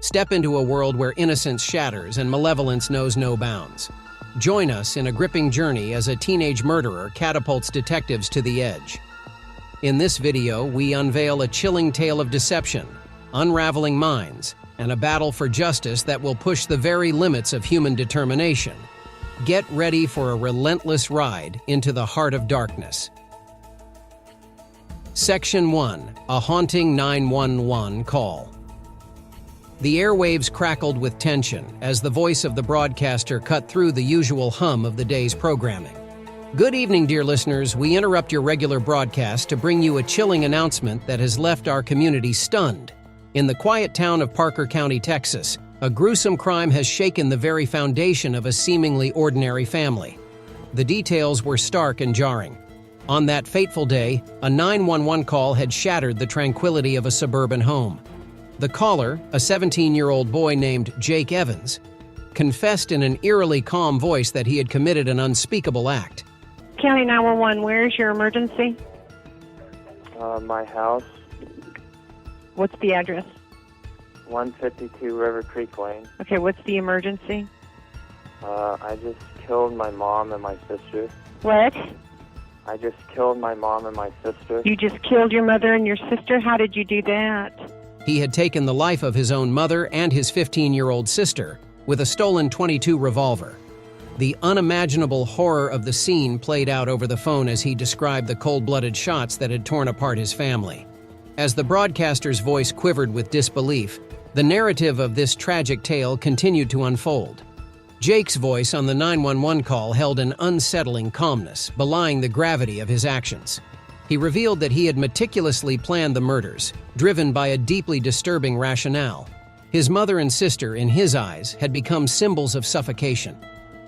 Step into a world where innocence shatters and malevolence knows no bounds. Join us in a gripping journey as a teenage murderer catapults detectives to the edge. In this video, we unveil a chilling tale of deception, unraveling minds, and a battle for justice that will push the very limits of human determination. Get ready for a relentless ride into the heart of darkness. Section 1. A haunting 911 call. The airwaves crackled with tension as the voice of the broadcaster cut through the usual hum of the day's programming. Good evening, dear listeners. We interrupt your regular broadcast to bring you a chilling announcement that has left our community stunned. In the quiet town of Parker County, Texas, a gruesome crime has shaken the very foundation of a seemingly ordinary family. The details were stark and jarring. On that fateful day, a 911 call had shattered the tranquility of a suburban home. The caller, a 17-year-old boy named Jake Evans, confessed in an eerily calm voice that he had committed an unspeakable act. County 911, where's your emergency? My house. What's the address? 152 River Creek Lane. Okay, what's the emergency? I just killed my mom and my sister. What? I just killed my mom and my sister. You just killed your mother and your sister? How did you do that? He had taken the life of his own mother and his 15-year-old sister with a stolen .22 revolver. The unimaginable horror of the scene played out over the phone as he described the cold-blooded shots that had torn apart his family. As the broadcaster's voice quivered with disbelief, the narrative of this tragic tale continued to unfold. Jake's voice on the 911 call held an unsettling calmness, belying the gravity of his actions. He revealed that he had meticulously planned the murders, driven by a deeply disturbing rationale. His mother and sister, in his eyes, had become symbols of suffocation,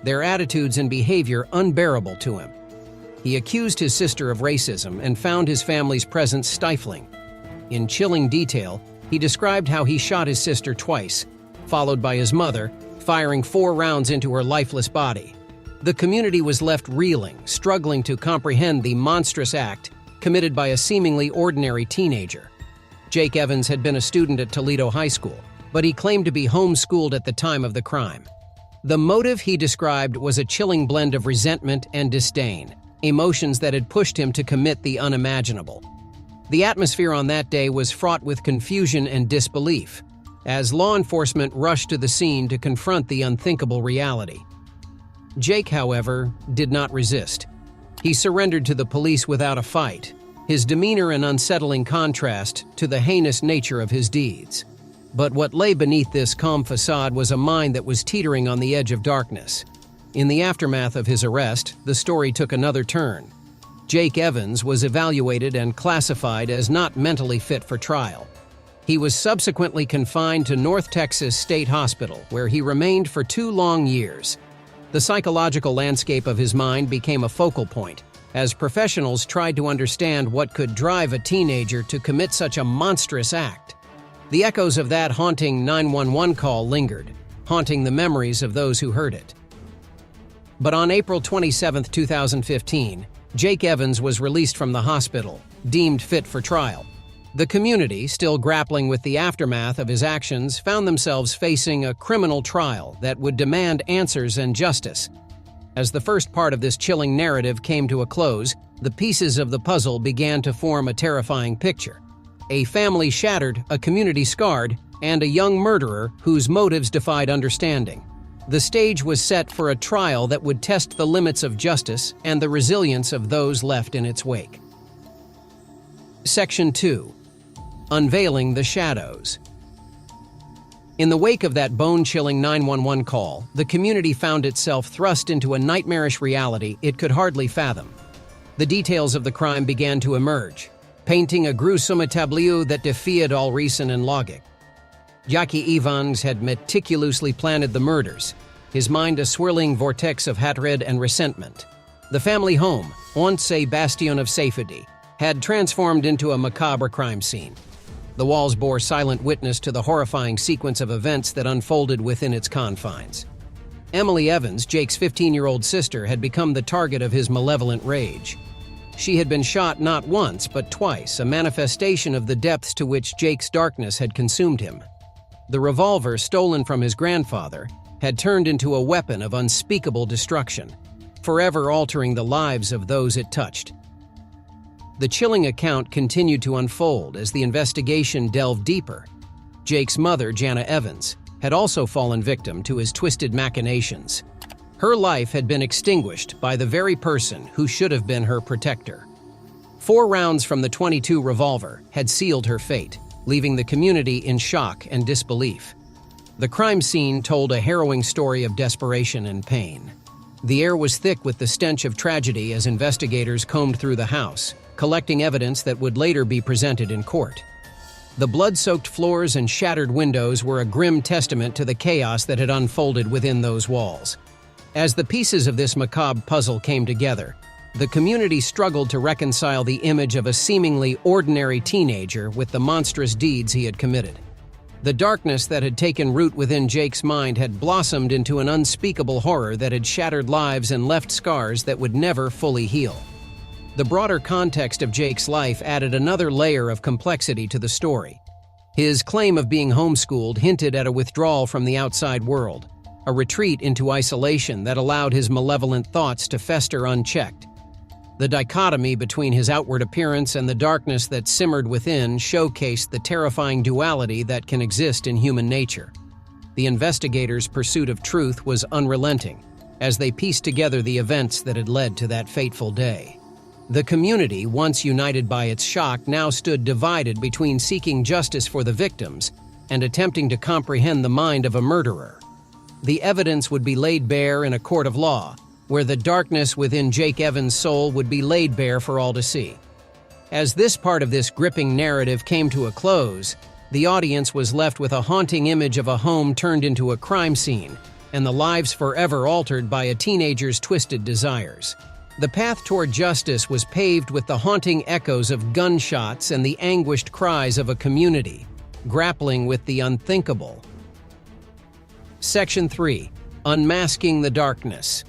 their attitudes and behavior unbearable to him. He accused his sister of racism and found his family's presence stifling. In chilling detail, he described how he shot his sister twice, followed by his mother, firing 4 rounds into her lifeless body. The community was left reeling, struggling to comprehend the monstrous act committed by a seemingly ordinary teenager. Jake Evans had been a student at Toledo High School, but he claimed to be homeschooled at the time of the crime. The motive he described was a chilling blend of resentment and disdain, emotions that had pushed him to commit the unimaginable. The atmosphere on that day was fraught with confusion and disbelief, as law enforcement rushed to the scene to confront the unthinkable reality. Jake, however, did not resist. He surrendered to the police without a fight, his demeanor an unsettling contrast to the heinous nature of his deeds. But what lay beneath this calm facade was a mind that was teetering on the edge of darkness. In the aftermath of his arrest, the story took another turn. Jake Evans was evaluated and classified as not mentally fit for trial. He was subsequently confined to North Texas State Hospital, where he remained for 2 long years. The psychological landscape of his mind became a focal point, as professionals tried to understand what could drive a teenager to commit such a monstrous act. The echoes of that haunting 911 call lingered, haunting the memories of those who heard it. But on April 27, 2015, Jake Evans was released from the hospital, deemed fit for trial. The community, still grappling with the aftermath of his actions, found themselves facing a criminal trial that would demand answers and justice. As the first part of this chilling narrative came to a close, the pieces of the puzzle began to form a terrifying picture. A family shattered, a community scarred, and a young murderer whose motives defied understanding. The stage was set for a trial that would test the limits of justice and the resilience of those left in its wake. Section 2. Unveiling the shadows. In the wake of that bone-chilling 911 call, the community found itself thrust into a nightmarish reality it could hardly fathom. The details of the crime began to emerge, painting a gruesome tableau that defied all reason and logic. Jake Evans had meticulously planned the murders, his mind a swirling vortex of hatred and resentment. The family home, once a bastion of safety, had transformed into a macabre crime scene. The walls bore silent witness to the horrifying sequence of events that unfolded within its confines. Emily Evans, Jake's 15-year-old sister, had become the target of his malevolent rage. She had been shot not once, but twice, a manifestation of the depths to which Jake's darkness had consumed him. The revolver stolen from his grandfather had turned into a weapon of unspeakable destruction, forever altering the lives of those it touched. The chilling account continued to unfold as the investigation delved deeper. Jake's mother, Jana Evans, had also fallen victim to his twisted machinations. Her life had been extinguished by the very person who should have been her protector. 4 rounds from the .22 revolver had sealed her fate, leaving the community in shock and disbelief. The crime scene told a harrowing story of desperation and pain. The air was thick with the stench of tragedy as investigators combed through the house, collecting evidence that would later be presented in court. The blood-soaked floors and shattered windows were a grim testament to the chaos that had unfolded within those walls. As the pieces of this macabre puzzle came together, the community struggled to reconcile the image of a seemingly ordinary teenager with the monstrous deeds he had committed. The darkness that had taken root within Jake's mind had blossomed into an unspeakable horror that had shattered lives and left scars that would never fully heal. The broader context of Jake's life added another layer of complexity to the story. His claim of being homeschooled hinted at a withdrawal from the outside world, a retreat into isolation that allowed his malevolent thoughts to fester unchecked. The dichotomy between his outward appearance and the darkness that simmered within showcased the terrifying duality that can exist in human nature. The investigators' pursuit of truth was unrelenting as they pieced together the events that had led to that fateful day. The community, once united by its shock, now stood divided between seeking justice for the victims and attempting to comprehend the mind of a murderer. The evidence would be laid bare in a court of law, where the darkness within Jake Evans' soul would be laid bare for all to see. As this part of this gripping narrative came to a close, the audience was left with a haunting image of a home turned into a crime scene, and the lives forever altered by a teenager's twisted desires. The path toward justice was paved with the haunting echoes of gunshots and the anguished cries of a community, grappling with the unthinkable. Section 3. Unmasking the Darkness.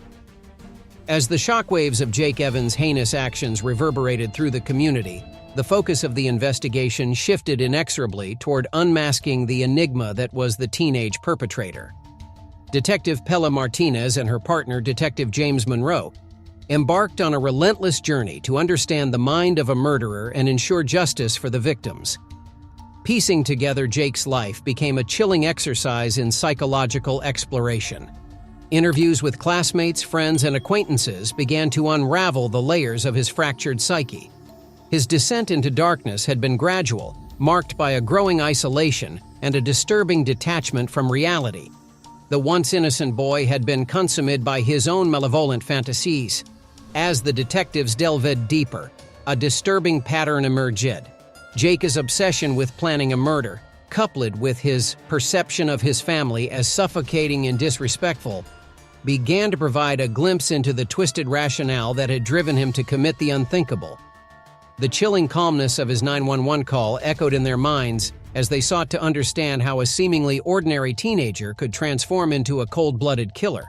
As the shockwaves of Jake Evans' heinous actions reverberated through the community, the focus of the investigation shifted inexorably toward unmasking the enigma that was the teenage perpetrator. Detective Pella Martinez and her partner, Detective James Monroe, embarked on a relentless journey to understand the mind of a murderer and ensure justice for the victims. Piecing together Jake's life became a chilling exercise in psychological exploration. Interviews with classmates, friends, and acquaintances began to unravel the layers of his fractured psyche. His descent into darkness had been gradual, marked by a growing isolation and a disturbing detachment from reality. The once innocent boy had been consumed by his own malevolent fantasies. As the detectives delved deeper, a disturbing pattern emerged. Jake's obsession with planning a murder, coupled with his perception of his family as suffocating and disrespectful, began to provide a glimpse into the twisted rationale that had driven him to commit the unthinkable. The chilling calmness of his 911 call echoed in their minds as they sought to understand how a seemingly ordinary teenager could transform into a cold-blooded killer.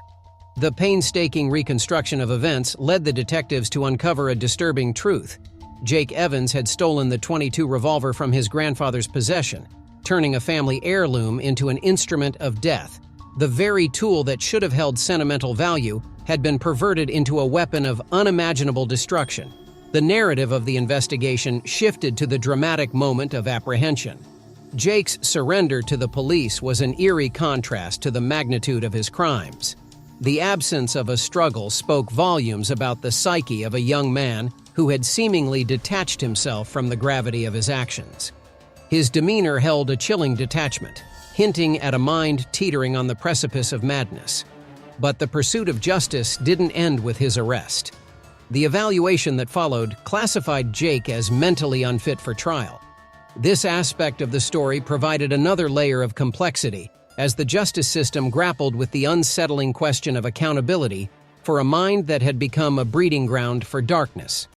The painstaking reconstruction of events led the detectives to uncover a disturbing truth. Jake Evans had stolen the .22 revolver from his grandfather's possession, turning a family heirloom into an instrument of death. The very tool that should have held sentimental value had been perverted into a weapon of unimaginable destruction. The narrative of the investigation shifted to the dramatic moment of apprehension. Jake's surrender to the police was an eerie contrast to the magnitude of his crimes. The absence of a struggle spoke volumes about the psyche of a young man who had seemingly detached himself from the gravity of his actions. His demeanor held a chilling detachment, hinting at a mind teetering on the precipice of madness. But the pursuit of justice didn't end with his arrest. The evaluation that followed classified Jake as mentally unfit for trial. This aspect of the story provided another layer of complexity as the justice system grappled with the unsettling question of accountability for a mind that had become a breeding ground for darkness.